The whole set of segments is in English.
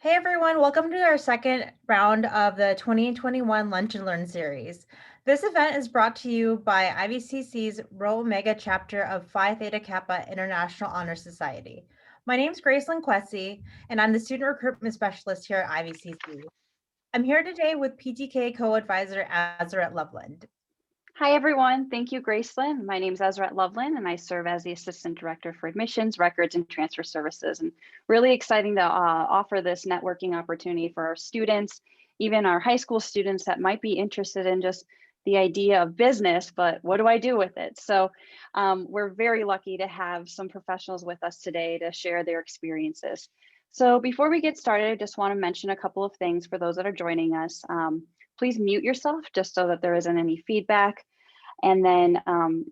Hey everyone, welcome to our second round of the 2021 Lunch and Learn series. This event is brought to you by IVCC's Rho Omega chapter of Phi Theta Kappa International Honor Society. My name is Gracelyn Quessy, and I'm the Student Recruitment Specialist here at IVCC. I'm here today with PTK co-advisor Azeret Loveland. Hi, everyone. Thank you, Gracelyn. My name is Azeret Loveland, and I serve as the Assistant Director for Admissions, Records, and Transfer Services. And really exciting to offer this networking opportunity for our students, even our high school students that might be interested in just the idea of business, but what do I do with it? So we're very lucky to have some professionals with us today to share their experiences. So before we get started, I just want to mention a couple of things for those that are joining us. Please mute yourself just so that there isn't any feedback. And then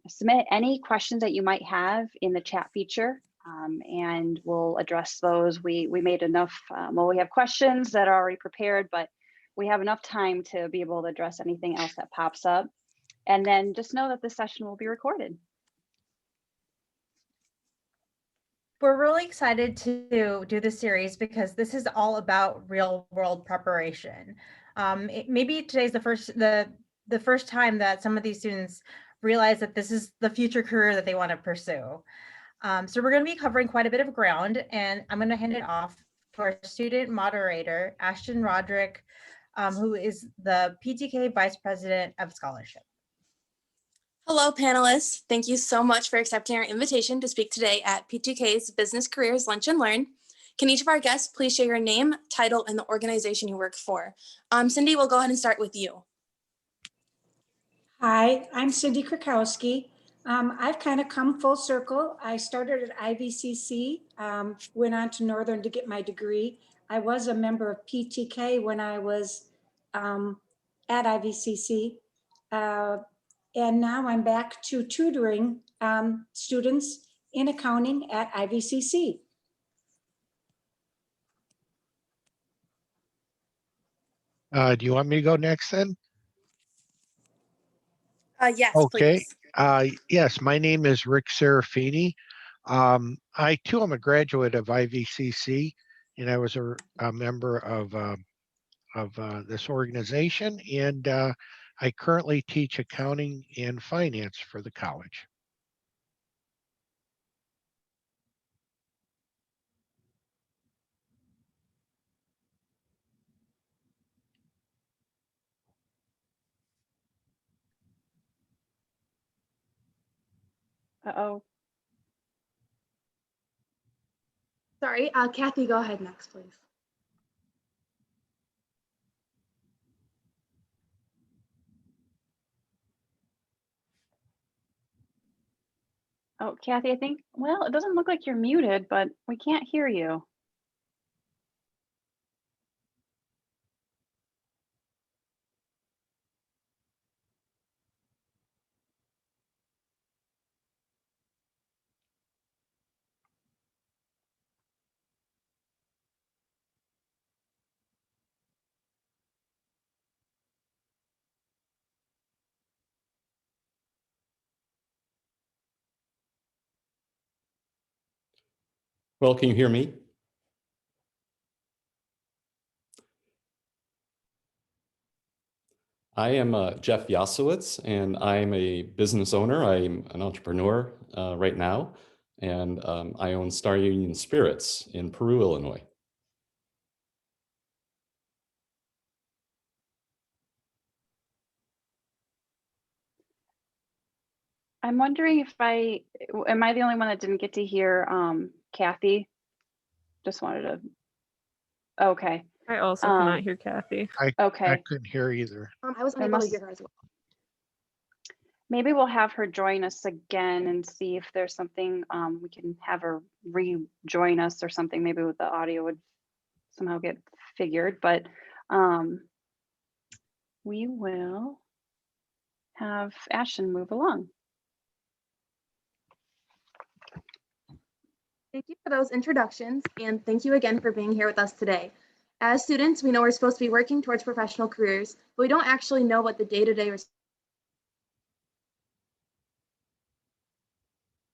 submit any questions that you might have in the chat feature and we'll address those. We made enough, well, we have questions that are already prepared, but we have enough time to be able to address anything else that pops up. And then just know that this session will be recorded. We're really excited to do this series because this is all about real world preparation. Maybe today's the first time that some of these students realize that this is the future career that they want to pursue. So we're going to be covering quite a bit of ground, and I'm going to hand it off to our student moderator, Ashton Roderick, who is the PTK Vice President of Scholarship. Hello, panelists. Thank you so much for accepting our invitation to speak today at PTK's Business Careers Lunch and Learn. Can each of our guests please share your name, title, and the organization you work for? Cindy, we'll go ahead and start with you. Hi, I'm Cindy Krakowski. I've kind of come full circle. I started at IVCC, went on to Northern to get my degree. I was a member of PTK when I was at IVCC. And now I'm back to tutoring students in accounting at IVCC. Do you want me to go next then? Yes, okay. please. Yes, my name is Rick Serafini. I too am a graduate of IVCC, and I was a member of this organization, and I currently teach accounting and finance for the college. Uh-oh. Sorry, Kathy, go ahead next, please. Oh, Kathy, I think, well, it doesn't look like you're muted, but we can't hear you. Well, can you hear me? I am Jeff Yasowitz, and I'm a business owner. I'm an entrepreneur right now, and I own Star Union Spirits in Peru, Illinois. I'm wondering if am I the only one that didn't get to hear Kathy? Just wanted to, okay. I also cannot hear Kathy. Okay. I couldn't hear either. I was unable to hear her as well. Maybe we'll have her join us again and see if there's something we can have her rejoin us or something. Maybe with the audio would somehow get figured, but we will have Ashton move along. Thank you for those introductions, and thank you again for being here with us today. As students, we know we're supposed to be working towards professional careers, but we don't actually know what the day-to-day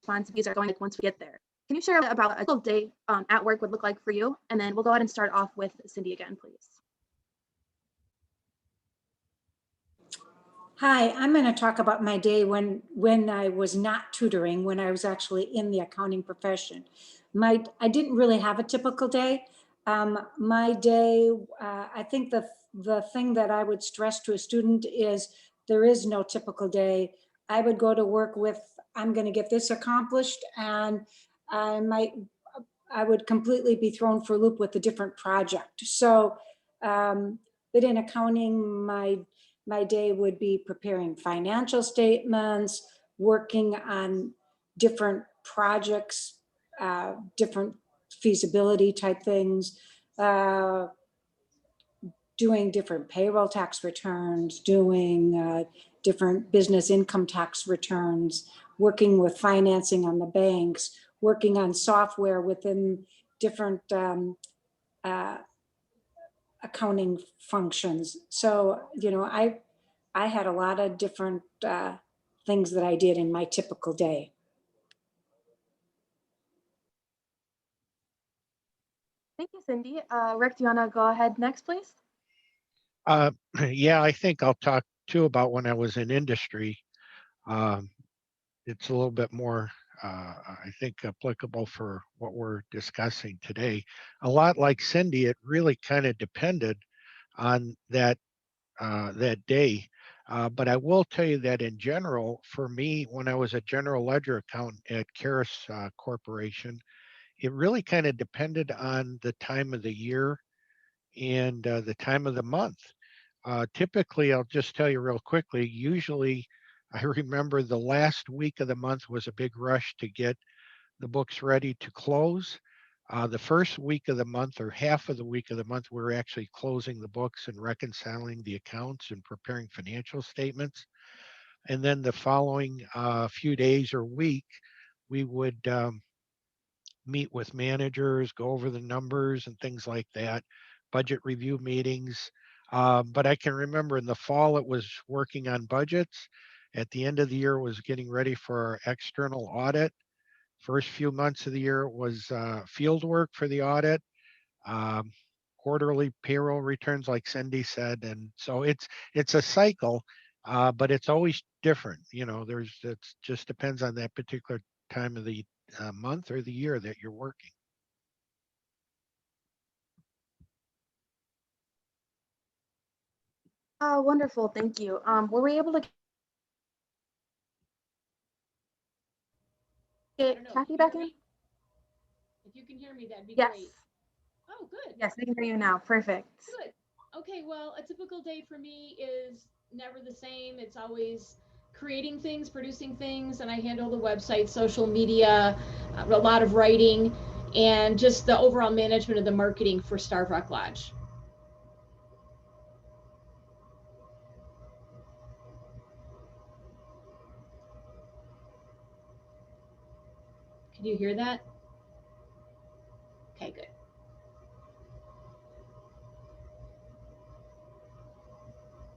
responsibilities are going to be once we get there. Can you share about a typical day at work would look like for you? And then we'll go ahead and start off with Cindy again, please. Hi, I'm going to talk about my day when I was not tutoring, when I was actually in the accounting profession. I didn't really have a typical day. My day, I think the thing that I would stress to a student is there is no typical day. I would go to work with, I'm going to get this accomplished, and I would completely be thrown for a loop with a different project. So, but in accounting, my day would be preparing financial statements, working on different projects, different feasibility type things, doing different payroll tax returns, doing different business income tax returns, working with financing on the banks, working on software within different accounting functions. So, you know, I had a lot of different things that I did in my typical day. Thank you, Cindy. Rick, do you want to go ahead next, please? Yeah, I think I'll talk too about when I was in industry. It's a little bit more, I think, applicable for what we're discussing today. A lot like Cindy, it really kind of depended on that day. But I will tell you that in general, for me, when I was a general ledger accountant at Karis Corporation, it really kind of depended on the time of the year and the time of the month. Typically, I'll just tell you real quickly, usually I remember the last week of the month was a big rush to get the books ready to close. The first week of the month or half of the week of the month, we were actually closing the books and reconciling the accounts and preparing financial statements. And then the following few days or week, we would meet with managers, go over the numbers and things like that, budget review meetings. But I can remember in the fall, it was working on budgets. At the end of the year, was getting ready for our external audit. First few months of the year was field work for the audit, quarterly payroll returns, like Cindy said. And so it's a cycle, but it's always different. You know, it just depends on that particular time of the month or the year that you're working. Wonderful, thank you. Were we able to get Kathy back in? If you can hear me, that'd be Yes. great. Oh, good. Yes, we can hear you now. Perfect. Good. Okay, well, a typical day for me is never the same. It's always creating things, producing things, and I handle the website, social media, a lot of writing, and just the overall management of the marketing for Starved Rock Lodge. Can you hear that? Okay, good.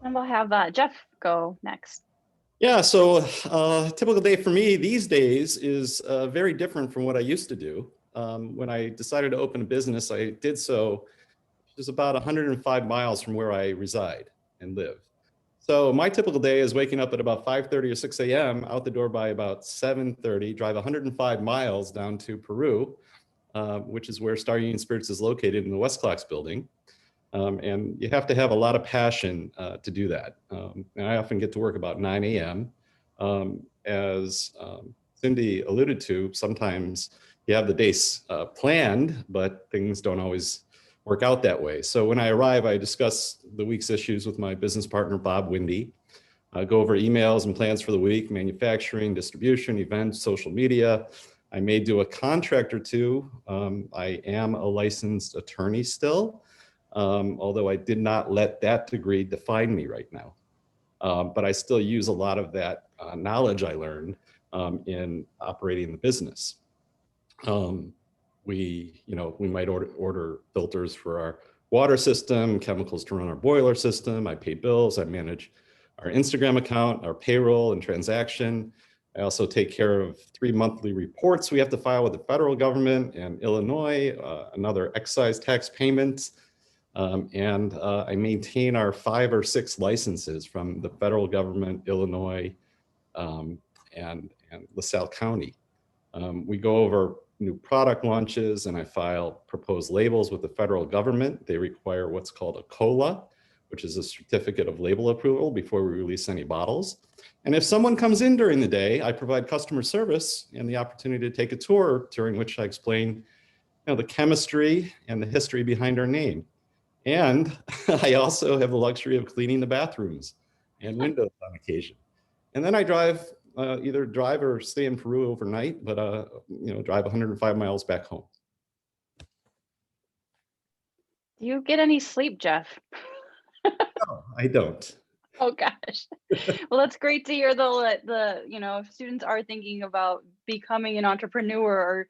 And we'll have Jeff go next. Yeah, so typical day for me these days is very different from what I used to do. When I decided to open a business, I did so just about 105 miles from where I reside and live. So my typical day is waking up at about 5:30 or 6 a.m., out the door by about 7:30, drive 105 miles down to Peru, which is where Star Union Spirits is located in the West Clocks building. And you have to have a lot of passion to do that. And I often get to work about 9 a.m. As Cindy alluded to, sometimes you have the days planned, but things don't always work out that way. So when I arrive, I discuss the week's issues with my business partner, Bob Windy. Go over emails and plans for the week, manufacturing, distribution, events, social media. I may do a contract or two. I am a licensed attorney still. Although I did not let that degree define me right now. But I still use a lot of that knowledge I learned in operating the business. We might order filters for our water system, chemicals to run our boiler system. I pay bills, I manage our Instagram account, our payroll and transaction. I also take care of 3 monthly reports we have to file with the federal government and Illinois, another excise tax payments. I maintain our 5 or 6 licenses from the federal government, Illinois, and LaSalle County. We go over new product launches, and I file proposed labels with the federal government. They require what's called a COLA, which is a certificate of label approval before we release any bottles. And if someone comes in during the day, I provide customer service and the opportunity to take a tour, during which I explain, the chemistry and the history behind our name. And I also have the luxury of cleaning the bathrooms and windows on occasion. And then I drive, either drive or stay in Peru overnight, but drive 105 miles back home. Do you get any sleep, Jeff? No, I don't. Oh gosh. Well, that's great to hear though that if students are thinking about becoming an entrepreneur or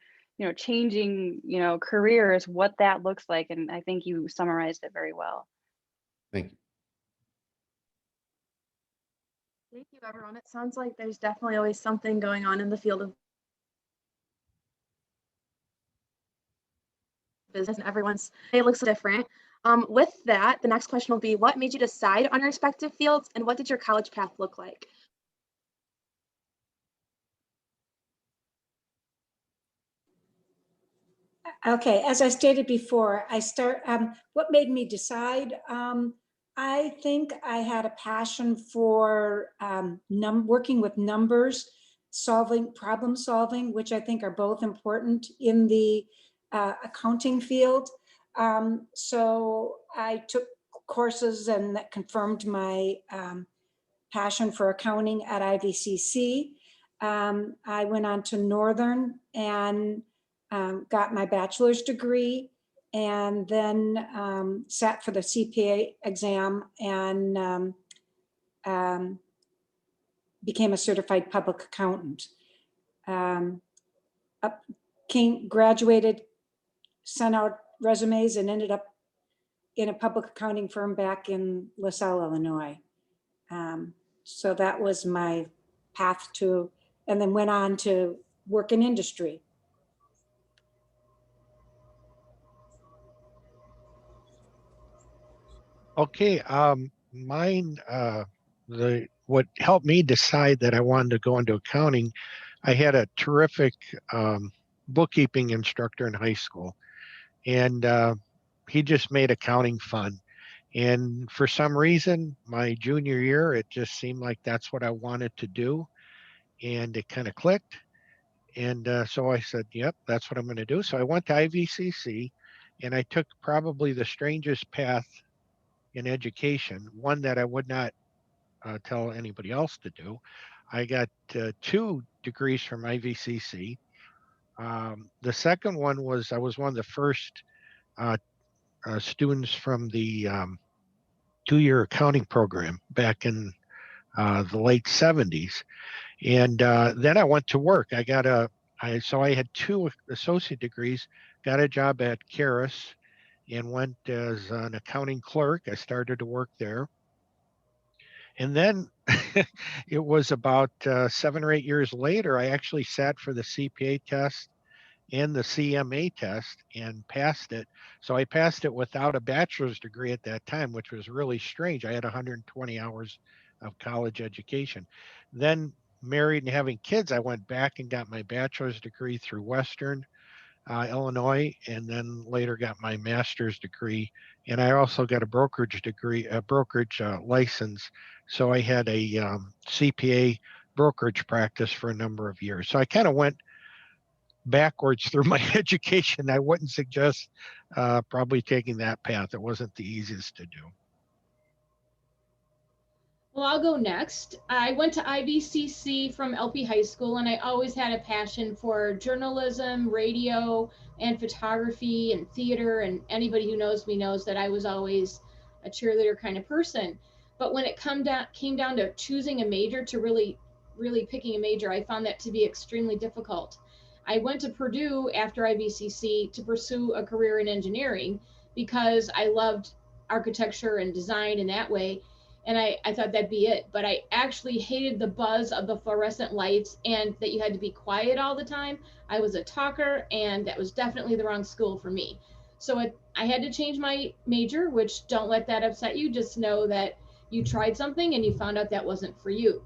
changing careers, what that looks like, and I think you summarized it very well. Thank you. Thank you, everyone. It sounds like there's definitely always something going on in the field of business, and everyone's day looks different. With that, the next question will be, what made you decide on your respective fields, and what did your college path look like? Okay, as I stated before, what made me decide? I think I had a passion for working with numbers, problem solving, which I think are both important in the accounting field. So I took courses and that confirmed my passion for accounting at IVCC. I went on to Northern and got my bachelor's degree, and then sat for the CPA exam and became a certified public accountant. Graduated, sent out resumes, and ended up in a public accounting firm back in LaSalle, Illinois. So that was my path and then went on to work in industry. Okay, mine, what helped me decide that I wanted to go into accounting, I had a terrific bookkeeping instructor in high school, and he just made accounting fun. And for some reason, my junior year, it just seemed like that's what I wanted to do, and it kind of clicked. And so I said, yep, that's what I'm going to do. So I went to IVCC, and I took probably the strangest path in education, one that I would not tell anybody else to do. I got 2 degrees from IVCC. The second one was I was one of the first students from the 2-year accounting program back in the late 70s. And then I went to work. So I had 2 associate degrees, got a job at Karis, and went as an accounting clerk. I started to work there. And then it was about 7 or 8 years later, I actually sat for the CPA test and the CMA test and passed it. So I passed it without a bachelor's degree at that time, which was really strange. I had 120 hours of college education. Then married and having kids, I went back and got my bachelor's degree through Western Illinois, and then later got my master's degree. And I also got a brokerage degree, a brokerage license. So I had a CPA brokerage practice for a number of years. So I kind of went backwards through my education. I wouldn't suggest probably taking that path. It wasn't the easiest to do. Well, I'll go next. I went to IVCC from LP High School, and I always had a passion for journalism, radio, and photography and theater. And anybody who knows me knows that I was always a cheerleader kind of person. But when it came down to choosing a major, to really picking a major, I found that to be extremely difficult. I went to Purdue after IVCC to pursue a career in engineering because I loved architecture and design in that way. And I thought that'd be it. But I actually hated the buzz of the fluorescent lights and that you had to be quiet all the time. I was a talker, and that was definitely the wrong school for me. So I had to change my major, which don't let that upset you. Just know that you tried something and you found out that wasn't for you.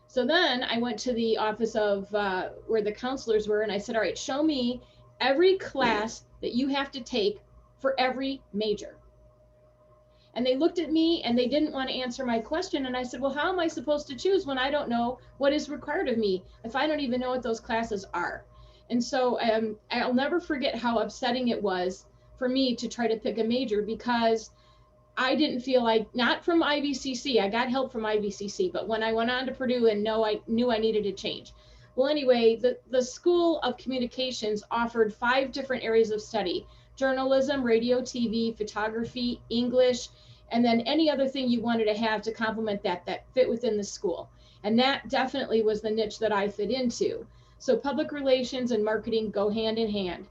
So then I went to the office of where the counselors were, and I said, all right, show me every class that you have to take for every major. And they looked at me and they didn't want to answer my question. And I said, well, how am I supposed to choose when I don't know what is required of me, if I don't even know what those classes are? And so I'll never forget how upsetting it was for me to try to pick a major, because I didn't feel like, not from IVCC, I got help from IVCC, but when I went on to Purdue and I knew I needed to change. Well, anyway, the School of Communications offered 5 different areas of study: journalism, radio, TV, photography, English, and then any other thing you wanted to have to complement that fit within the school. And that definitely was the niche that I fit into. So public relations and marketing go hand in hand.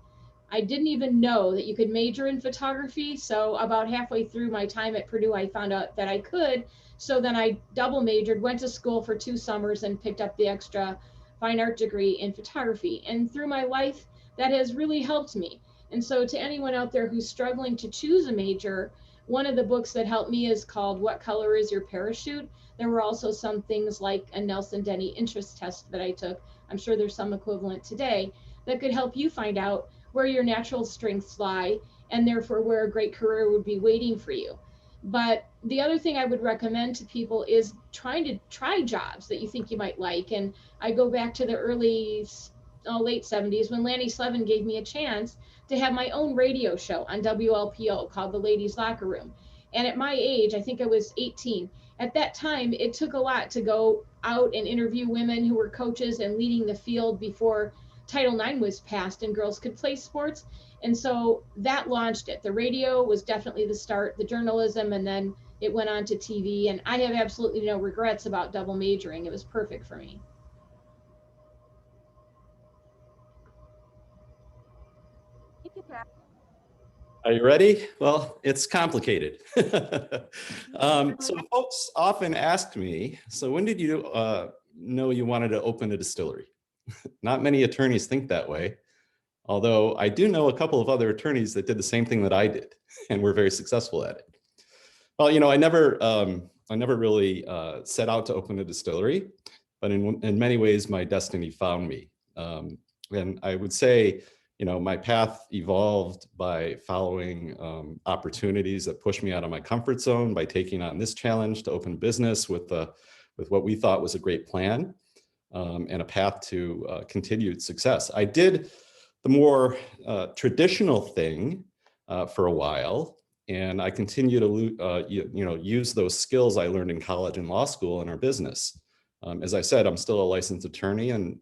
I didn't even know that you could major in photography. So about halfway through my time at Purdue, I found out that I could. So then I double majored, went to school for 2 summers, and picked up the extra fine art degree in photography. And through my life, that has really helped me. And so to anyone out there who's struggling to choose a major, one of the books that helped me is called What Color is Your Parachute? There were also some things like a Nelson Denny interest test that I took. I'm sure there's some equivalent today that could help you find out where your natural strengths lie, and therefore where a great career would be waiting for you. But the other thing I would recommend to people is trying to try jobs that you think you might like. And I go back to the late 70s when Lanny Slevin gave me a chance to have my own radio show on WLPO called The Ladies Locker Room. And at my age, I think I was 18. At that time, it took a lot to go out and interview women who were coaches and leading the field before Title IX was passed and girls could play sports. And so that launched it. The radio was definitely the start, the journalism, and then it went on to TV. And I have absolutely no regrets about double majoring. It was perfect for me. Are you ready? Well, it's complicated. So folks often ask me, so when did you know you wanted to open a distillery? Not many attorneys think that way, although I do know a couple of other attorneys that did the same thing that I did and were very successful at it. Well, you know, I never really set out to open a distillery, but in many ways, my destiny found me. And I would say, you know, my path evolved by following opportunities that pushed me out of my comfort zone, by taking on this challenge to open a business with what we thought was a great plan and a path to continued success. I did the more traditional thing for a while, and I continue to use those skills I learned in college and law school in our business. As I said, I'm still a licensed attorney, and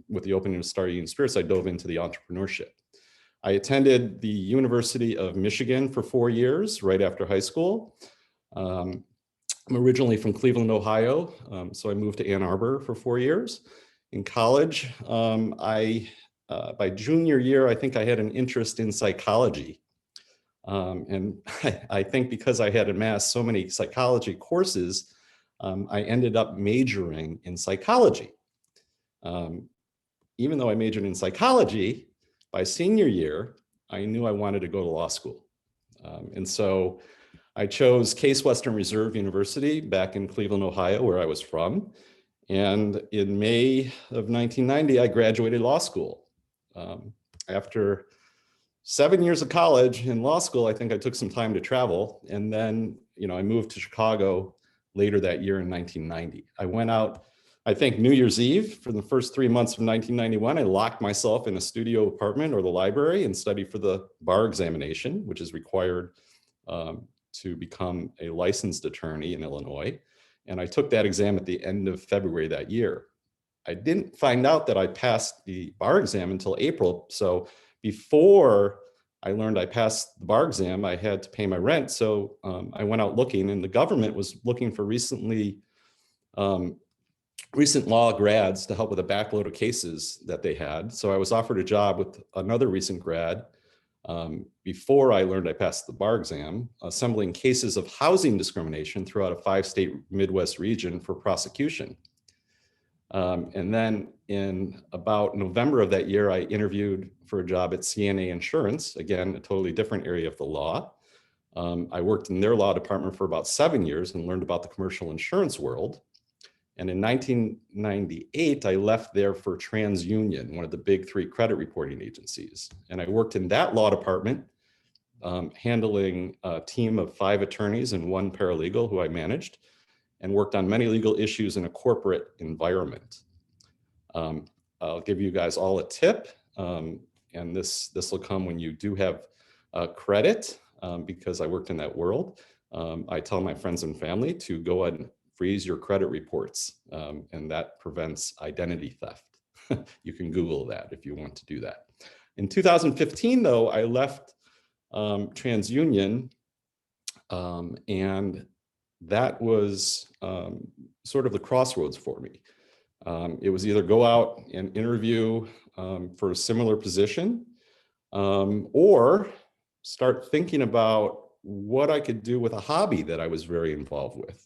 with the opening of Star Union Spirits, I dove into the entrepreneurship. I attended the University of Michigan for 4 years, right after high school. I'm originally from Cleveland, Ohio, so I moved to Ann Arbor for 4 years. In college, by junior year, I think I had an interest in psychology. And I think because I had amassed so many psychology courses, I ended up majoring in psychology. Even though I majored in psychology, by senior year, I knew I wanted to go to law school. And so I chose Case Western Reserve University back in Cleveland, Ohio, where I was from. And in May of 1990, I graduated law school. After 7 years of college and law school, I think I took some time to travel. And then, you know, I moved to Chicago later that year in 1990. I went out, I think, New Year's Eve. For the first 3 months of 1991, I locked myself in a studio apartment or the library and studied for the bar examination, which is required to become a licensed attorney in Illinois. And I took that exam at the end of February that year. I didn't find out that I passed the bar exam until April. So before I learned I passed the bar exam, I had to pay my rent. So I went out looking, and the government was looking for recent law grads to help with a backload of cases that they had. So I was offered a job with another recent grad before I learned I passed the bar exam, assembling cases of housing discrimination throughout a 5-state Midwest region for prosecution. And then in about November of that year, I interviewed for a job at CNA Insurance, again, a totally different area of the law. I worked in their law department for about 7 years and learned about the commercial insurance world. And in 1998, I left there for TransUnion, one of the big 3 credit reporting agencies. And I worked in that law department, handling a team of 5 attorneys and 1 paralegal who I managed, and worked on many legal issues in a corporate environment. I'll give you guys all a tip, and this will come when you do have credit, because I worked in that world. I tell my friends and family to go ahead and freeze your credit reports, and that prevents identity theft. You can Google that if you want to do that. In 2015, though, I left TransUnion, and that was sort of the crossroads for me. It was either go out and interview for a similar position, or start thinking about what I could do with a hobby that I was very involved with.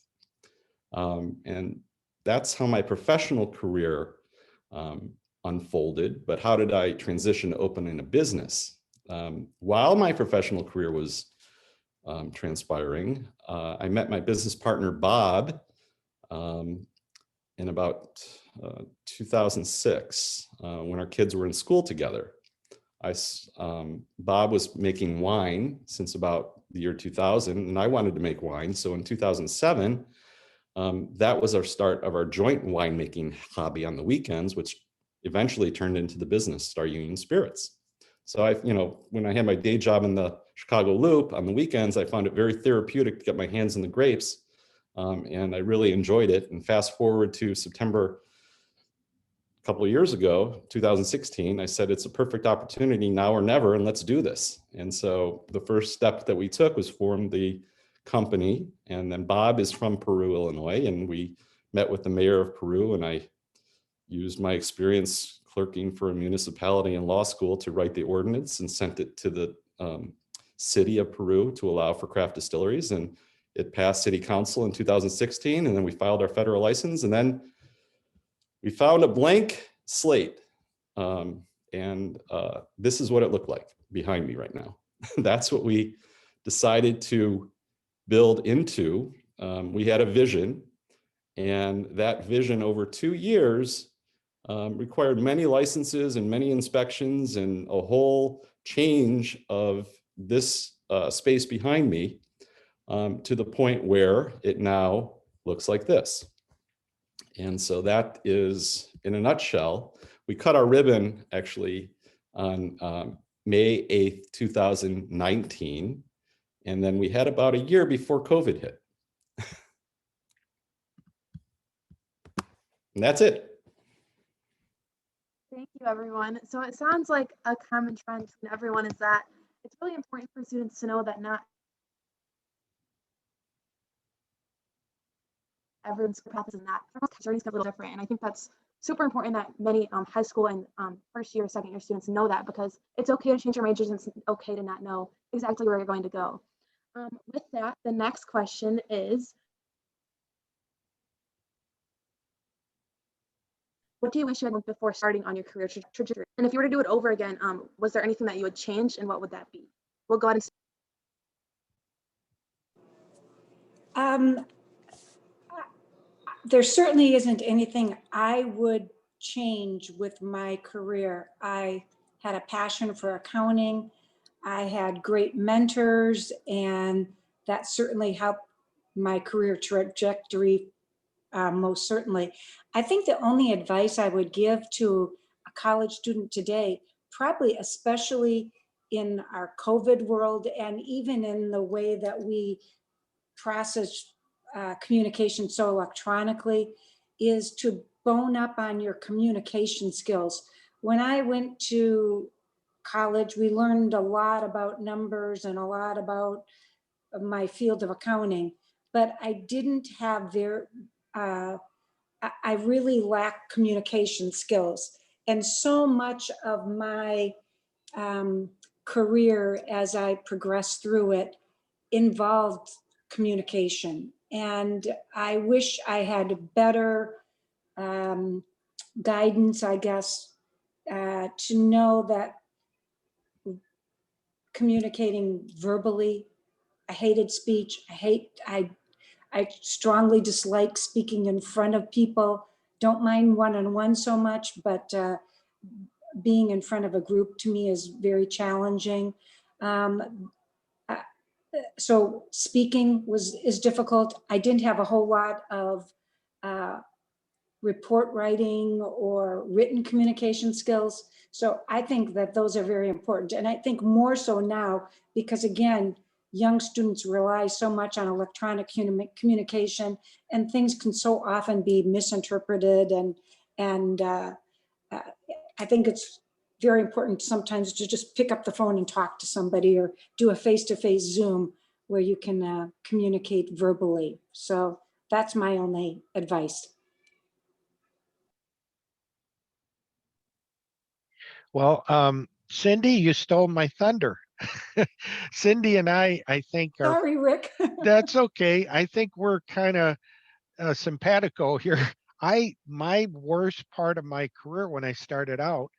And that's how my professional career unfolded. But how did I transition to opening a business? While my professional career was transpiring, I met my business partner, Bob, in about 2006, when our kids were in school together. Bob was making wine since about the year 2000, and I wanted to make wine. So in 2007, that was our start of our joint winemaking hobby on the weekends, which eventually turned into the business, Star Union Spirits. So when I had my day job in the Chicago Loop on the weekends, I found it very therapeutic to get my hands in the grapes, and I really enjoyed it. And fast forward to September a couple of years ago, 2016, I said, it's a perfect opportunity now or never, and let's do this. And so the first step that we took was form the company. And then Bob is from Peru, Illinois, and we met with the mayor of Peru, and I used my experience clerking for a municipality and law school to write the ordinance and sent it to the city of Peru to allow for craft distilleries. And it passed city council in 2016, and then we filed our federal license, and then we found a blank slate. And this is what it looked like behind me right now. That's what we decided to build into. We had a vision, and that vision over 2 years required many licenses and many inspections and a whole change of this space behind me, to the point where it now looks like this. And so that is, in a nutshell, we cut our ribbon actually on May 8th, 2019. And then we had about a year before COVID hit. And that's it. Thank you, everyone. So it sounds like a common trend between everyone is that it's really important for students to know that not everyone's path is in that. Everyone's journey is a little different. And I think that's super important that many high school and first year, second year students know that, because it's okay to change your majors and it's okay to not know exactly where you're going to go. With that, the next question is, what do you wish you had done before starting on your career trajectory? And if you were to do it over again, was there anything that you would change, and what would that be? We'll go ahead and there certainly isn't anything I would change with my career. I had a passion for accounting. I had great mentors, and that certainly helped my career trajectory, most certainly. I think the only advice I would give to a college student today, probably especially in our COVID world, and even in the way that we process communication so electronically, is to bone up on your communication skills. When I went to college, we learned a lot about numbers and a lot about my field of accounting, but I didn't have I really lacked communication skills. And so much of my career as I progressed through it involved communication. And I wish I had better guidance, I guess, to know that communicating verbally, I hated speech. I strongly dislike speaking in front of people. Don't mind one-on-one so much, but being in front of a group to me is very challenging. So speaking is difficult. I didn't have a whole lot of report writing or written communication skills. So I think that those are very important. And I think more so now, because again, young students rely so much on electronic communication, and things can so often be misinterpreted. And I think it's very important sometimes to just pick up the phone and talk to somebody, or do a face-to-face Zoom where you can communicate verbally. So that's my only advice. Well, Cindy, you stole my thunder. Cindy and I think are, Sorry, Rick. that's okay. I think we're kind of simpatico here. My worst part of my career when I started out,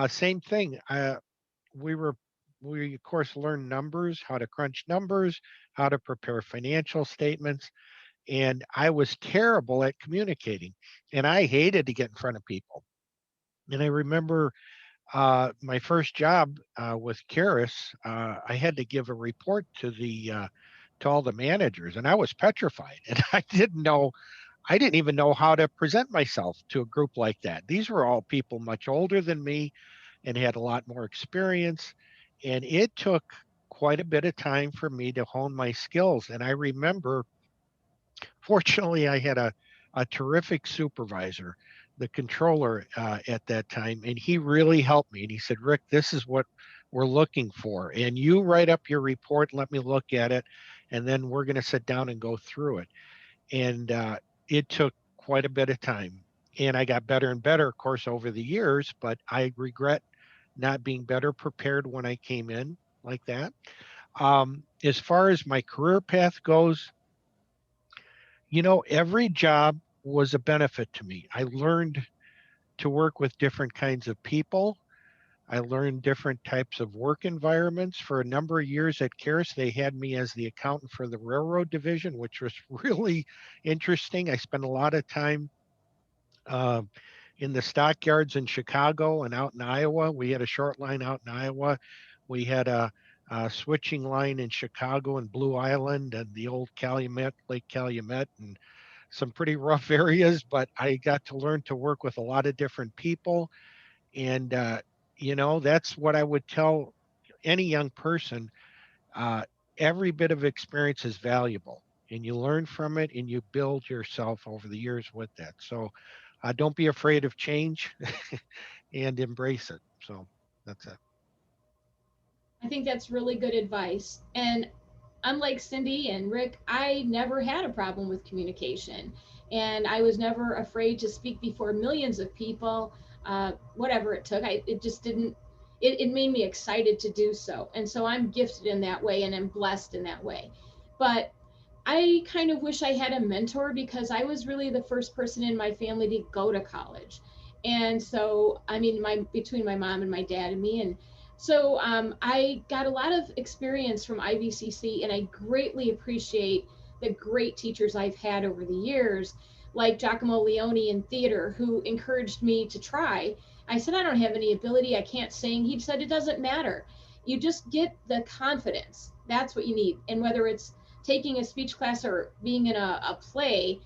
same thing. We of course learned numbers, how to crunch numbers, how to prepare financial statements, and I was terrible at communicating, and I hated to get in front of people. And I remember my first job with Karis, I had to give a report to all the managers, and I was petrified, and I didn't even know how to present myself to a group like that. These were all people much older than me and had a lot more experience, and it took quite a bit of time for me to hone my skills. And I remember, fortunately, I had a terrific supervisor, the controller at that time, and he really helped me. And he said, Rick, this is what we're looking for. And you write up your report, let me look at it, and then we're going to sit down and go through it. And it took quite a bit of time. And I got better and better, of course, over the years, but I regret not being better prepared when I came in like that. As far as my career path goes, every job was a benefit to me. I learned to work with different kinds of people. I learned different types of work environments. For a number of years at Karis, they had me as the accountant for the railroad division, which was really interesting. I spent a lot of time uh, in the stockyards in Chicago and out in Iowa. We had a short line out in Iowa. We had a switching line in Chicago and Blue Island and the old Calumet, Lake Calumet, and some pretty rough areas, but I got to learn to work with a lot of different people. And, that's what I would tell any young person. Uh, every bit of experience is valuable, and you learn from it and you build yourself over the years with that. So don't be afraid of change and embrace it. So that's it. I think that's really good advice. And unlike Cindy and Rick, I never had a problem with communication. And I was never afraid to speak before millions of people, whatever it took. It just didn't, it made me excited to do so. And so I'm gifted in that way and I'm blessed in that way. But I kind of wish I had a mentor, because I was really the first person in my family to go to college. And so, I mean, between my mom and my dad and me. And so I got a lot of experience from IVCC, and I greatly appreciate the great teachers I've had over the years, like Giacomo Leone in theater, who encouraged me to try. I said, I don't have any ability, I can't sing. He said, it doesn't matter. You just get the confidence. That's what you need. And whether it's taking a speech class or being in a play,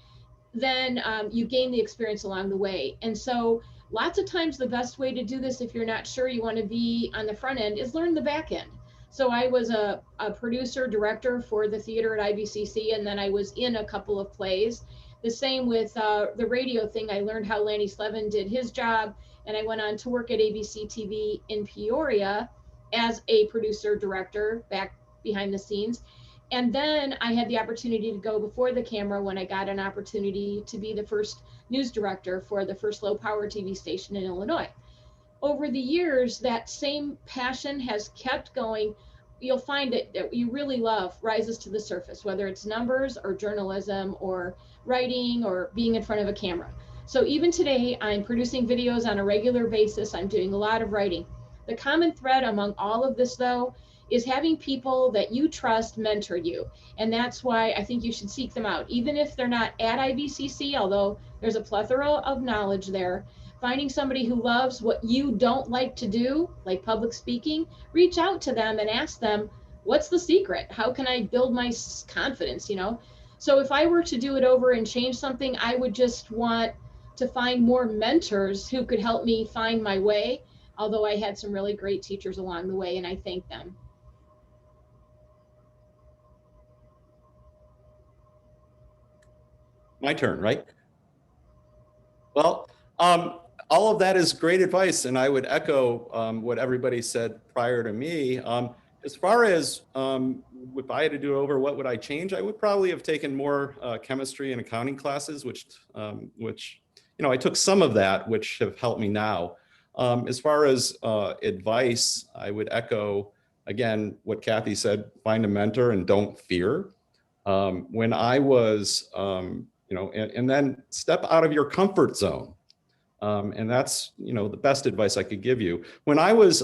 then you gain the experience along the way. And so lots of times the best way to do this, if you're not sure you want to be on the front end, is learn the back end. So I was a producer director for the theater at IVCC, and then I was in a couple of plays. The same with the radio thing. I learned how Lanny Slevin did his job, and I went on to work at ABC TV in Peoria as a producer director back behind the scenes. And then I had the opportunity to go before the camera when I got an opportunity to be the first news director for the first low power TV station in Illinois. over the years, that same passion has kept going. You'll find it that you really love rises to the surface, whether it's numbers or journalism or writing or being in front of a camera. So even today, I'm producing videos on a regular basis. I'm doing a lot of writing. The common thread among all of this, though, is having people that you trust mentor you. And that's why I think you should seek them out. Even if they're not at IVCC, although there's a plethora of knowledge there, finding somebody who loves what you don't like to do, like public speaking, reach out to them and ask them, what's the secret? How can I build my confidence, you know? So if I were to do it over and change something, I would just want to find more mentors who could help me find my way, although I had some really great teachers along the way, and I thank them. My turn, right? Well, all of that is great advice, and I would echo what everybody said prior to me. As far as if I had to do it over, what would I change? I would probably have taken more chemistry and accounting classes, which you know, I took some of that, which have helped me now. As far as advice, I would echo again what Kathy said: find a mentor and don't fear. When I was, you know, and then step out of your comfort zone. And that's, you know, the best advice I could give you. When I was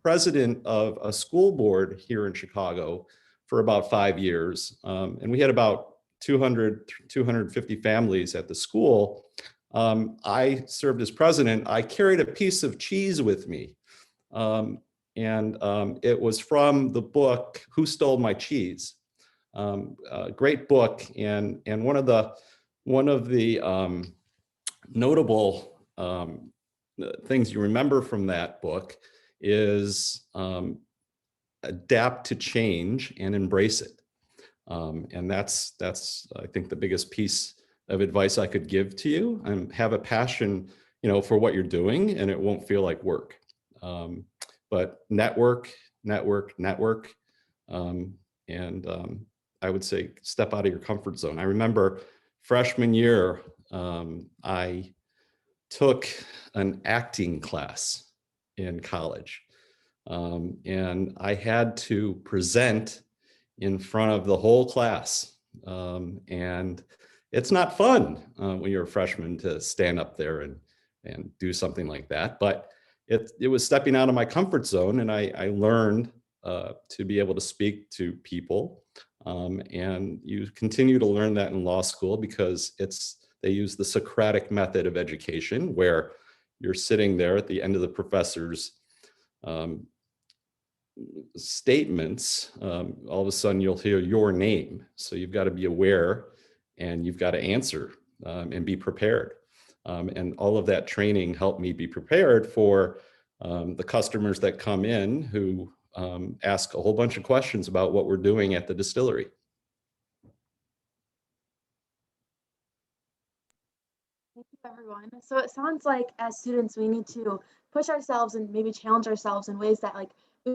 president of a school board here in Chicago for about 5 years. And we had about 250 families at the school. I served as president. I carried a piece of cheese with me. It was from the book, Who Stole My Cheese? A great book. And one of the notable things you remember from that book is adapt to change and embrace it. And that's I think the biggest piece of advice I could give to you, and have a passion, you know, for what you're doing, and it won't feel like work. But network. I would say step out of your comfort zone. I remember freshman year, I took an acting class in college. And I had to present in front of the whole class. And it's not fun when you're a freshman to stand up there and do something like that. But it was stepping out of my comfort zone, and I learned to be able to speak to people. And you continue to learn that in law school, because they use the Socratic method of education, where you're sitting there at the end of the professor's statements. All of a sudden you'll hear your name. So you've got to be aware, and you've got to answer and be prepared. And all of that training helped me be prepared for the customers that come in who ask a whole bunch of questions about what we're doing at the distillery. Thank you, everyone. So it sounds like as students, we need to push ourselves and maybe challenge ourselves in ways that like we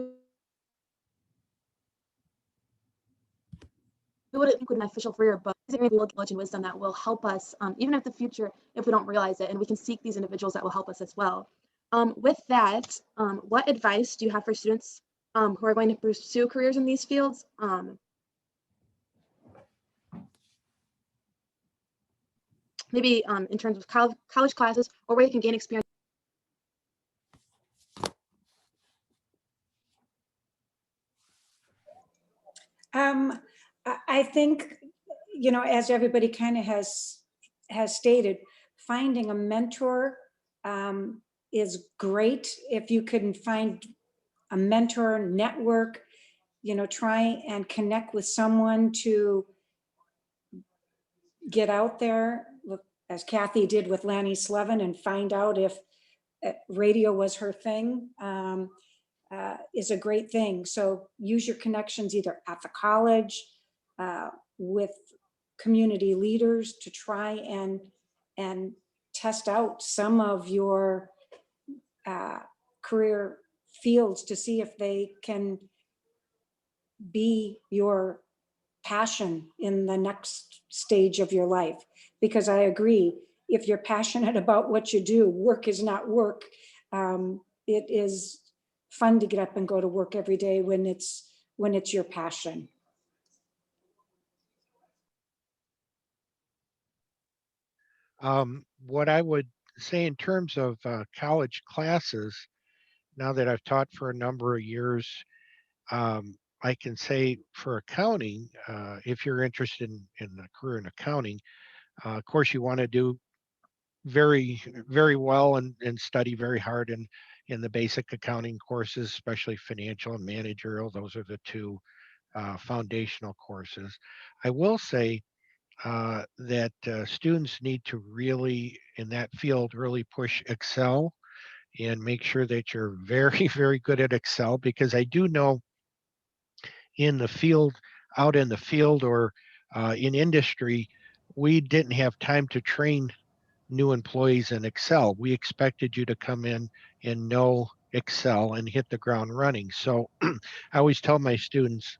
wouldn't think would be beneficial for your book. Maybe knowledge and wisdom that will help us, even in the future, if we don't realize it, and we can seek these individuals that will help us as well. With that, what advice do you have for students who are going to pursue careers in these fields? Maybe in terms of college classes, or where you can gain experience. I think, you know, as everybody kind of has stated, finding a mentor is great. If you can find a mentor network, you know, try and connect with someone to get out there, as Kathy did with Lanny Slevin, and find out if radio was her thing, is a great thing. So use your connections either at the college, with community leaders, to try and test out some of your career fields to see if they can be your passion in the next stage of your life. Because I agree, if you're passionate about what you do, work is not work. It is fun to get up and go to work every day when it's your passion. What I would say in terms of college classes, now that I've taught for a number of years, I can say for accounting, if you're interested in a career in accounting, of course you want to do very, very well and study very hard in the basic accounting courses, especially financial and managerial. Those are the two foundational courses. I will say that students need to really, in that field, really push Excel and make sure that you're very, very good at Excel, because I do know in the field, out in the field or in industry, we didn't have time to train new employees in Excel. We expected you to come in and know Excel and hit the ground running. So I always tell my students,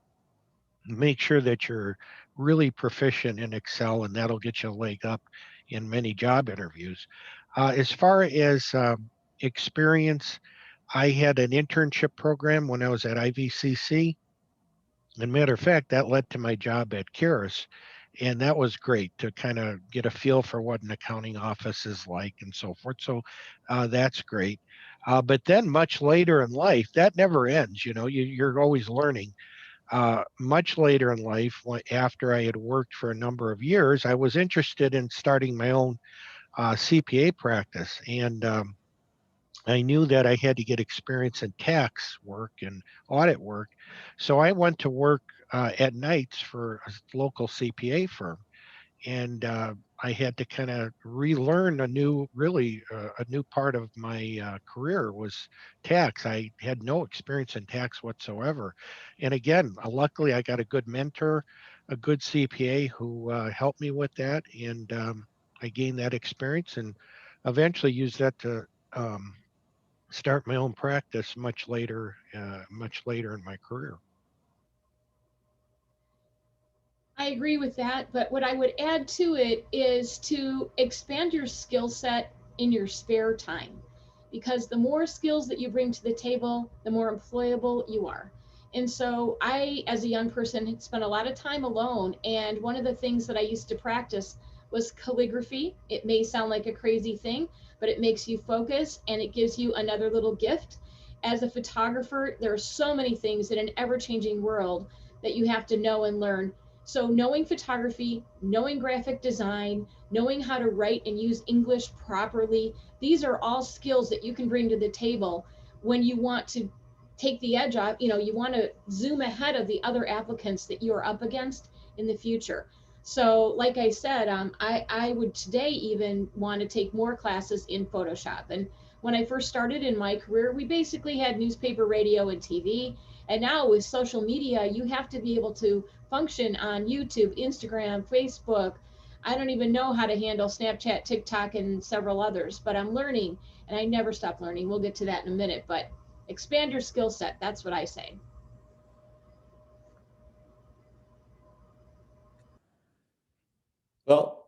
make sure that you're really proficient in Excel, and that'll get you a leg up in many job interviews. As far as experience, I had an internship program when I was at IVCC. And matter of fact, that led to my job at Karis. And that was great to kind of get a feel for what an accounting office is like and so forth. So that's great. But then much later in life, that never ends. You know, you're always learning. Much later in life, after I had worked for a number of years, I was interested in starting my own CPA practice. And I knew that I had to get experience in tax work and audit work. So I went to work at nights for a local CPA firm. And I had to kind of relearn a new part of my career was tax. I had no experience in tax whatsoever. And again, luckily I got a good mentor, a good CPA who helped me with that. And I gained that experience and eventually used that to start my own practice much later in my career. I agree with that, but what I would add to it is to expand your skill set in your spare time, because the more skills that you bring to the table, the more employable you are. And so I, as a young person, had spent a lot of time alone, and one of the things that I used to practice was calligraphy. It may sound like a crazy thing, but it makes you focus and it gives you another little gift. As a photographer, there are so many things in an ever-changing world that you have to know and learn. So knowing photography, knowing graphic design, knowing how to write and use English properly, these are all skills that you can bring to the table when you want to take the edge off. You know, you want to zoom ahead of the other applicants that you're up against in the future. So like I said, I would today even want to take more classes in Photoshop. And when I first started in my career, we basically had newspaper, radio, and TV. And now with social media, you have to be able to function on YouTube, Instagram, Facebook. I don't even know how to handle Snapchat, TikTok, and several others, but I'm learning and I never stop learning. We'll get to that in a minute, but expand your skill set. That's what I say. Well,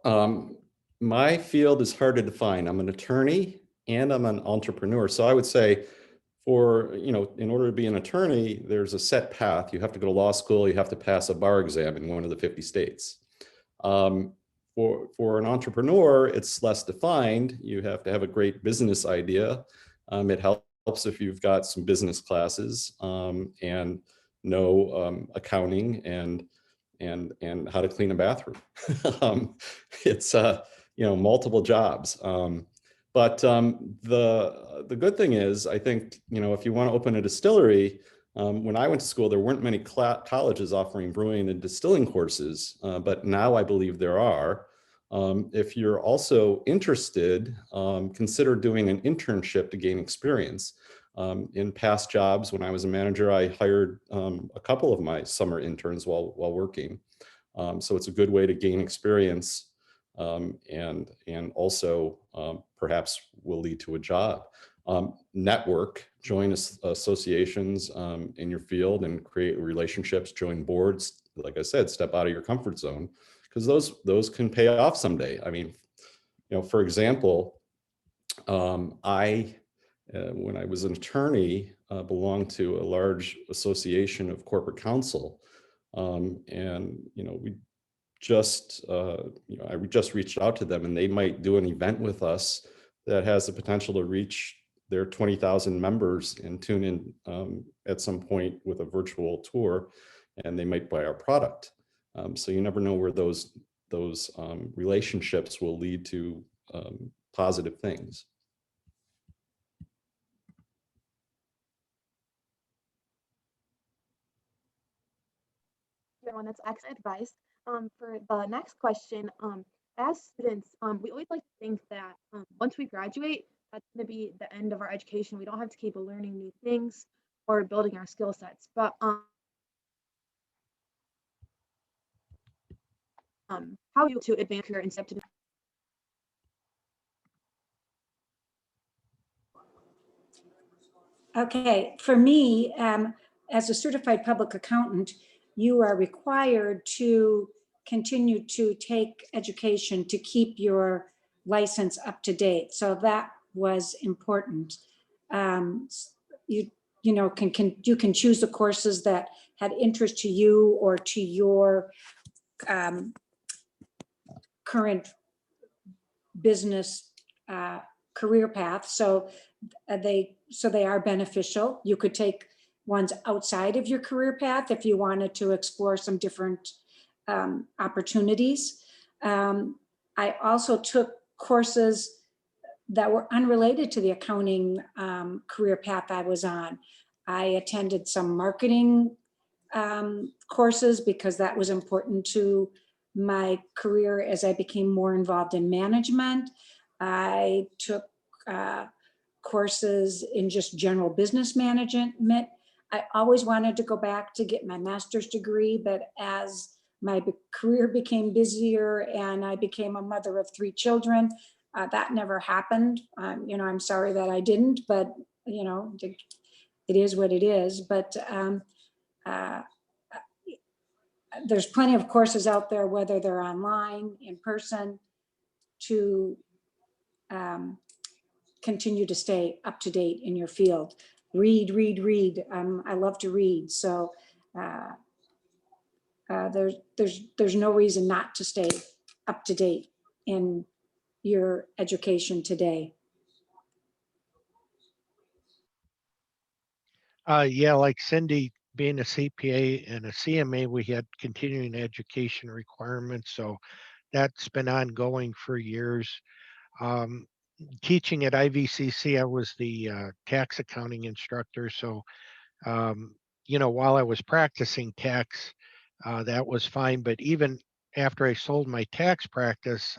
my field is hard to define. I'm an attorney and I'm an entrepreneur. So I would say in order to be an attorney, there's a set path. You have to go to law school. You have to pass a bar exam in one of the 50 states. For an entrepreneur, it's less defined. You have to have a great business idea. It helps if you've got some business classes and know accounting and how to clean a bathroom. It's multiple jobs. But the good thing is, I think, if you want to open a distillery, when I went to school, there weren't many colleges offering brewing and distilling courses, but now I believe there are. If you're also interested, consider doing an internship to gain experience. In past jobs, when I was a manager, I hired a couple of my summer interns while working. So it's a good way to gain experience and also perhaps will lead to a job. Network, join associations in your field and create relationships, join boards. Like I said, step out of your comfort zone because those can pay off someday. I mean, For example, when I was an attorney, belonged to a large association of corporate counsel. And, we just, I just reached out to them, and they might do an event with us that has the potential to reach their 20,000 members and tune in at some point with a virtual tour, and they might buy our product. So you never know where those relationships will lead to positive things. Everyone, that's excellent advice. For the next question, as students, we always like to think that once we graduate, that's going to be the end of our education. We don't have to keep learning new things or building our skill sets. But how do you to advance your instead to Okay, for me, as a certified public accountant, you are required to continue to take education to keep your license up to date. So that was important. You can choose the courses that had interest to you or to your current business career path. So they are beneficial. You could take ones outside of your career path if you wanted to explore some different opportunities. I also took courses that were unrelated to the accounting career path I was on. I attended some marketing courses because that was important to my career as I became more involved in management. I took courses in just general business management. I always wanted to go back to get my master's degree, but as my career became busier and I became a mother of 3 children, that never happened. I'm sorry that I didn't, but it is what it is. But there's plenty of courses out there, whether they're online, in person, to continue to stay up to date in your field. Read. I love to read. So there's no reason not to stay up to date in your education today. Yeah, like Cindy, being a CPA and a CMA, we had continuing education requirements. So that's been ongoing for years. Teaching at IVCC, I was the tax accounting instructor. So, while I was practicing tax, that was fine. But even after I sold my tax practice,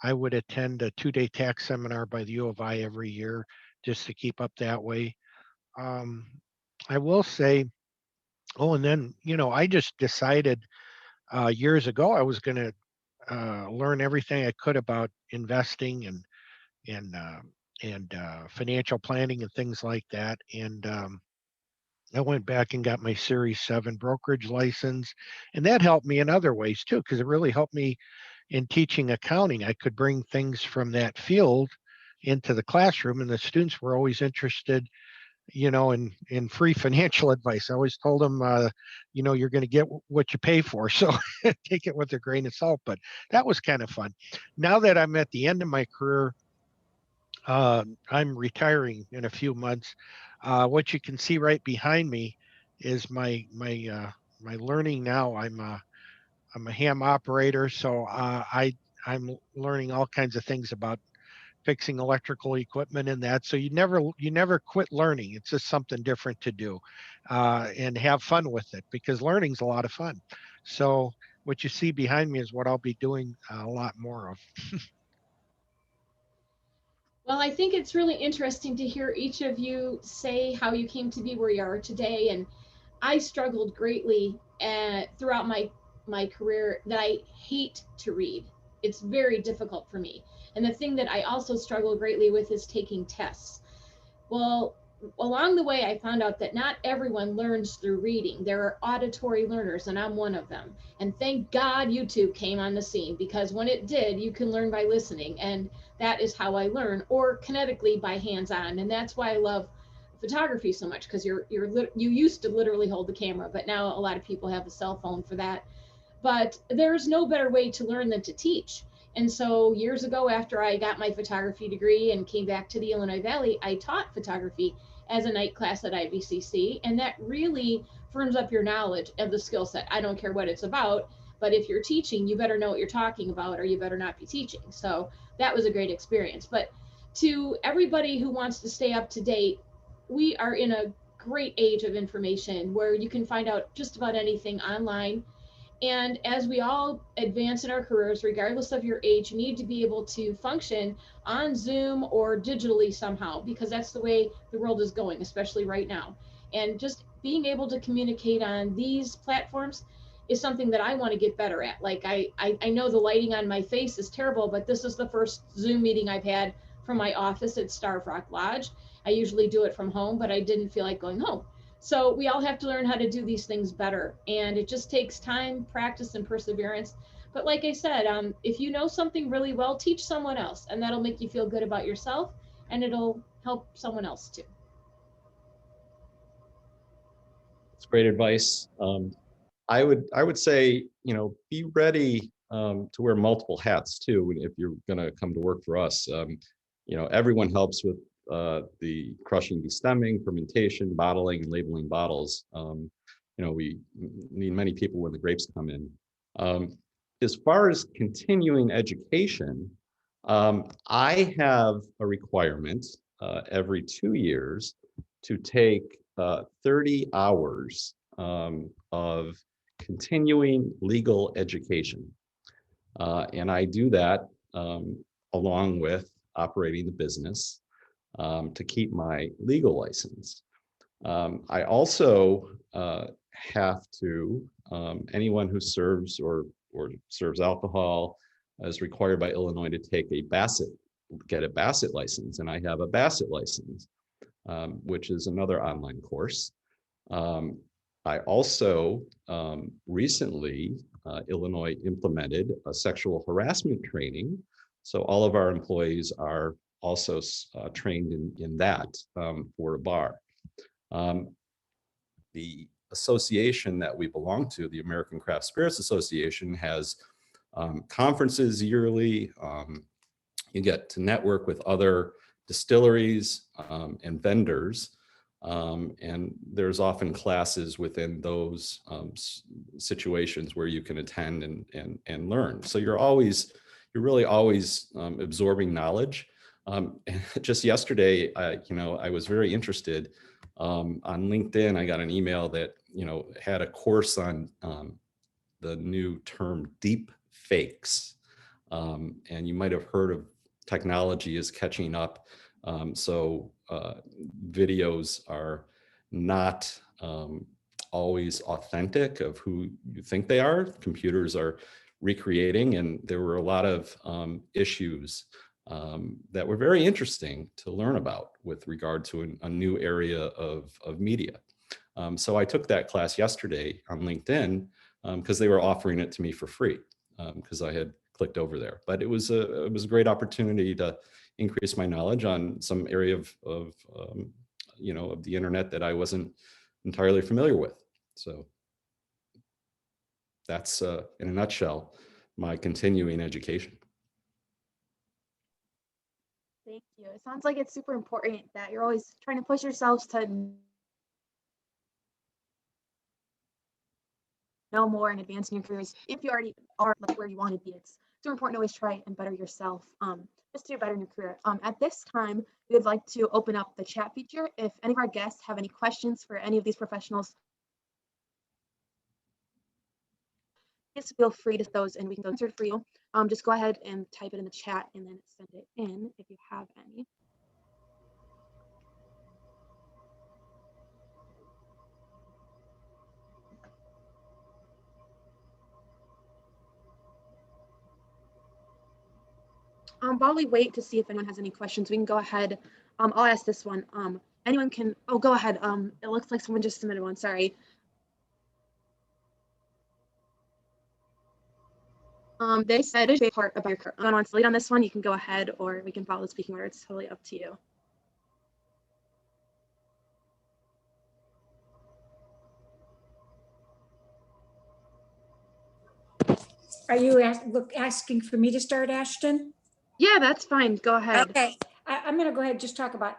I would attend a 2-day tax seminar by the U of I every year just to keep up that way. I will say, and then, I just decided years ago I was going to learn everything I could about investing and financial planning and things like that. And I went back and got my Series 7 brokerage license. And that helped me in other ways too, because it really helped me in teaching accounting. I could bring things from that field into the classroom, and the students were always interested in free financial advice. I always told them, you're going to get what you pay for. So take it with a grain of salt, but that was kind of fun. Now that I'm at the end of my career, I'm retiring in a few months. What you can see right behind me is my learning now. I'm a ham operator. So I'm learning all kinds of things about fixing electrical equipment and that. So you never quit learning. It's just something different to do, and have fun with it, because learning's a lot of fun. So what you see behind me is what I'll be doing a lot more of. Well, I think it's really interesting to hear each of you say how you came to be where you are today. And I struggled greatly throughout my career that I hate to read. It's very difficult for me. And the thing that I also struggle greatly with is taking tests. Well, along the way, I found out that not everyone learns through reading. There are auditory learners, and I'm one of them. And thank God YouTube came on the scene, because when it did, you can learn by listening. And that is how I learn, or kinetically by hands-on. And that's why I love photography so much, because you used to literally hold the camera, but now a lot of people have a cell phone for that. But there's no better way to learn than to teach. And so years ago, after I got my photography degree and came back to the Illinois Valley, I taught photography as a night class at IVCC. And that really firms up your knowledge of the skill set. I don't care what it's about, but if you're teaching, you better know what you're talking about, or you better not be teaching. So that was a great experience. But to everybody who wants to stay up to date, we are in a great age of information where you can find out just about anything online. And as we all advance in our careers, regardless of your age, you need to be able to function on Zoom or digitally somehow, because that's the way the world is going, especially right now. And just being able to communicate on these platforms is something that I want to get better at. Like I know the lighting on my face is terrible, but this is the first Zoom meeting I've had from my office at Starved Rock Lodge. I usually do it from home, but I didn't feel like going home. So we all have to learn how to do these things better. And it just takes time, practice, and perseverance. But like I said, if you know something really well, teach someone else, and that'll make you feel good about yourself, and it'll help someone else too. It's great advice. I would say, be ready to wear multiple hats too if you're going to come to work for us. Everyone helps with the crushing, destemming, fermentation, bottling, and labeling bottles. We need many people when the grapes come in. As far as continuing education, I have a requirement every 2 years to take 30 hours of continuing legal education. And I do that along with operating the business to keep my legal license. I also have to, anyone who serves or serves alcohol is required by Illinois to take get a Bassett license. And I have a Bassett license, which is another online course. I also recently, Illinois implemented a sexual harassment training. So all of our employees are also trained in that for a bar. The association that we belong to, the American Craft Spirits Association, has conferences yearly. You get to network with other distilleries and vendors. And there's often classes within those situations where you can attend and learn. So you're really always absorbing knowledge. Just yesterday, I was very interested on LinkedIn. I got an email that had a course on the new term deep fakes, and you might have heard of technology is catching up. So videos are not always authentic of who you think they are. Computers are recreating, and there were a lot of issues that were very interesting to learn about with regard to a new area of media. So I took that class yesterday on LinkedIn because they were offering it to me for free because I had clicked over there. But it was a great opportunity to increase my knowledge on some area of the internet that I wasn't entirely familiar with. So that's in a nutshell my continuing education. Thank you. It sounds like it's super important that you're always trying to push yourselves to know more and advance in your careers. If you already are like where you want to be, it's super important to always try and better yourself, just to do better in your career. At this time, we would like to open up the chat feature. If any of our guests have any questions for any of these professionals, please feel free to those and we can answer it for you. Just go ahead and type it in the chat and then send it in if you have any. While we wait to see if anyone has any questions, we can go ahead. I'll ask this one. anyone can, oh, go ahead. It looks like someone just submitted one, sorry. They said it's a part about your curriculum. Anyone wants to lead on this one, you can go ahead, or we can follow the speaking order. It's totally up to you. Are you asking for me to start, Ashton? Yeah, that's fine. Go ahead. Okay, I'm going to go ahead and just talk about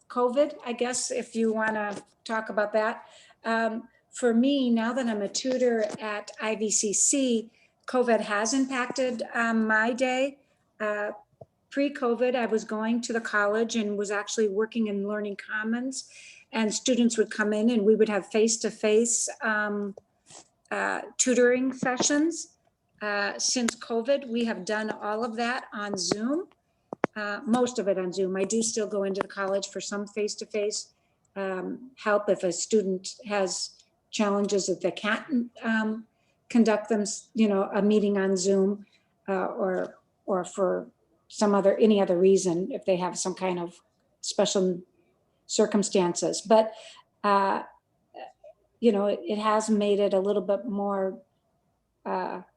COVID, I guess, if you want to talk about that. For me, now that I'm a tutor at IVCC, COVID has impacted my day. Pre-COVID, I was going to the college and was actually working in Learning Commons, and students would come in and we would have face-to-face tutoring sessions. Since COVID, we have done all of that on Zoom, most of it on Zoom. I do still go into the college for some face-to-face help if a student has challenges that they can't conduct them, a meeting on Zoom, or for any other reason, if they have some kind of special circumstances. But it has made it a little bit more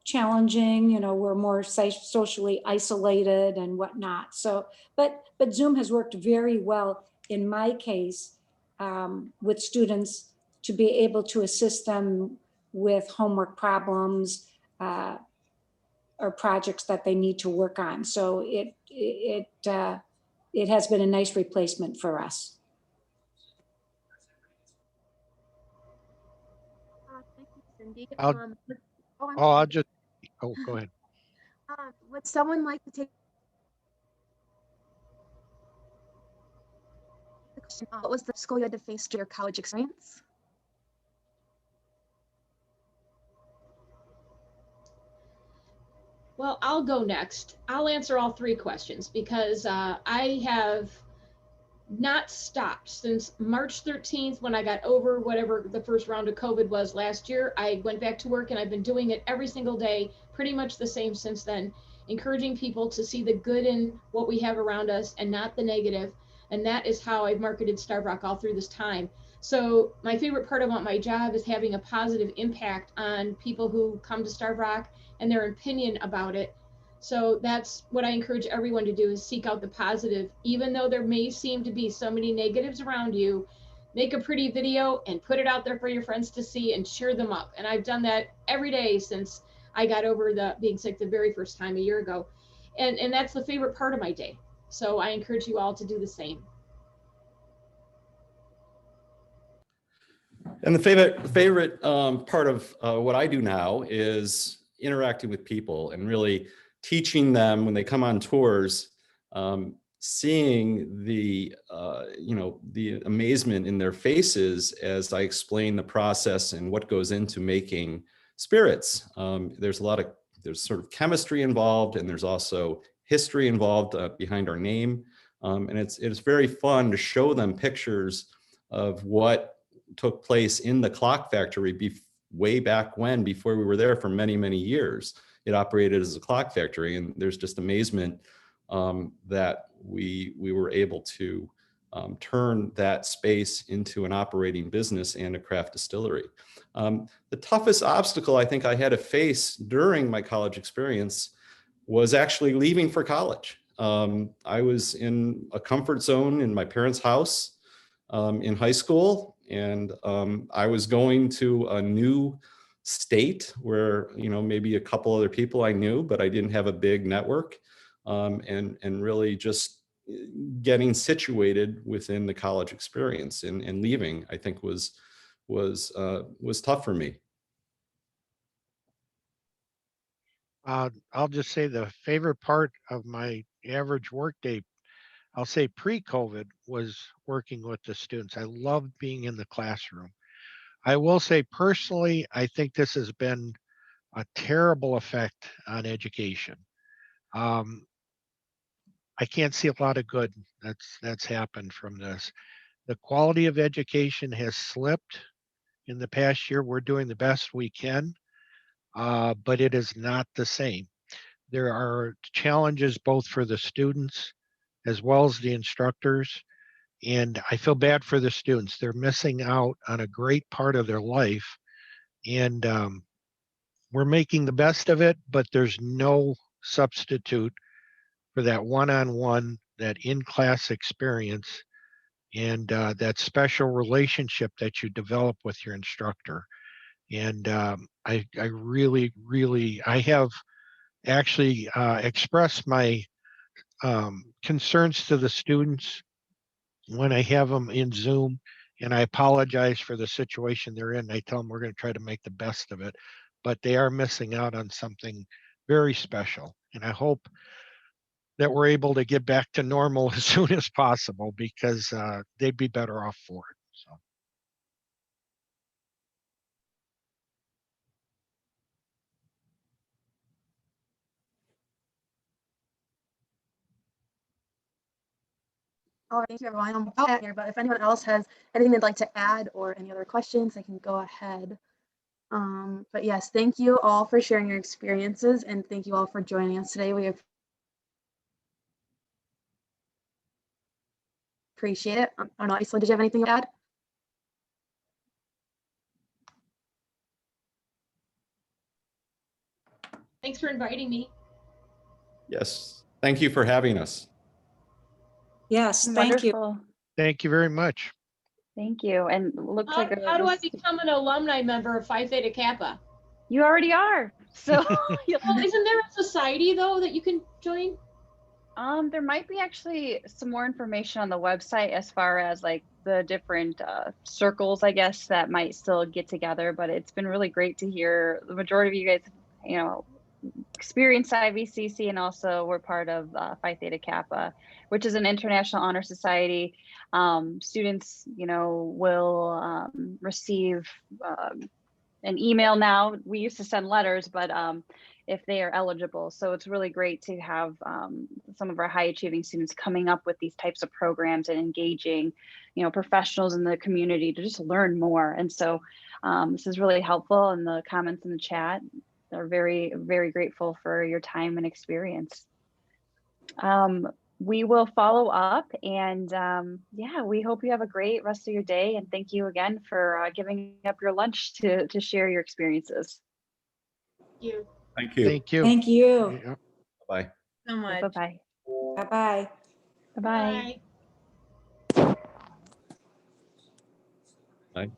challenging. We're more socially isolated and whatnot. So, but Zoom has worked very well in my case with students to be able to assist them with homework problems or projects that they need to work on. So it has been a nice replacement for us. Thank you, Cindy. Go ahead. Would someone like to take the question? What was the school you had to face during your college experience? Well, I'll go next. I'll answer all three questions because I have not stopped since March 13th when I got over whatever the first round of COVID was last year. I went back to work and I've been doing it every single day, pretty much the same since then, encouraging people to see the good in what we have around us and not the negative. And that is how I've marketed Starved Rock all through this time. So my favorite part about my job is having a positive impact on people who come to Starved Rock and their opinion about it. So that's what I encourage everyone to do, is seek out the positive. Even though there may seem to be so many negatives around you, make a pretty video and put it out there for your friends to see and cheer them up. And I've done that every day since I got over being sick the very first time a year ago. And that's the favorite part of my day. So I encourage you all to do the same. And the favorite part of what I do now is interacting with people and really teaching them when they come on tours, seeing the the amazement in their faces as I explain the process and what goes into making spirits. There's sort of chemistry involved, and there's also history involved behind our name. And it's very fun to show them pictures of what took place in the clock factory way back when, before we were there for many, many years. It operated as a clock factory, and there's just amazement that we were able to turn that space into an operating business and a craft distillery. The toughest obstacle I think I had to face during my college experience was actually leaving for college. I was in a comfort zone in my parents' house in high school, and I was going to a new state where maybe a couple other people I knew, but I didn't have a big network, and really just getting situated within the college experience and leaving, I think was tough for me. I'll just say the favorite part of my average workday, I'll say pre-COVID, was working with the students. I loved being in the classroom. I will say personally, I think this has been a terrible effect on education. I can't see a lot of good that's happened from this. The quality of education has slipped in the past year. We're doing the best we can, but it is not the same. There are challenges both for the students as well as the instructors. And I feel bad for the students. They're missing out on a great part of their life. And we're making the best of it, but there's no substitute for that one-on-one, that in-class experience, and that special relationship that you develop with your instructor. And I really, really, I have actually expressed my concerns to the students when I have them in Zoom, and I apologize for the situation they're in. I tell them we're going to try to make the best of it, but they are missing out on something very special. And I hope that we're able to get back to normal as soon as possible, because they'd be better off for it. So. All right, thank you, everyone. I'm out here, but if anyone else has anything they'd like to add or any other questions, they can go ahead. But yes, thank you all for sharing your experiences, and thank you all for joining us today. We appreciate it. I don't know, Iceland, did you have anything to add? Thanks for inviting me. Yes, thank you for having us. Yes, thank you. Wonderful. Thank you very much. Thank you. And looks How, like how do I become an alumni member of Phi Theta Kappa? you already are. So Well, isn't there a society though that you can join? there might be actually some more information on the website as far as like the different circles, I guess, that might still get together. But it's been really great to hear the majority of you guys, you know, experienced IVCC, and also we're part of Phi Theta Kappa, which is an international honor society. Students, you know, will receive an email now. We used to send letters, but if they are eligible. So it's really great to have some of our high achieving students coming up with these types of programs and engaging, you know, professionals in the community to just learn more. And so this is really helpful, and the comments in the chat are very, very grateful for your time and experience. We will follow up, and yeah, we hope you have a great rest of your day. And thank you again for giving up your lunch to share your experiences. Thank you. Thank you. Thank you. Thank you. Yeah. Bye. So much. Bye-bye. Bye-bye. Bye-bye. Bye. Bye.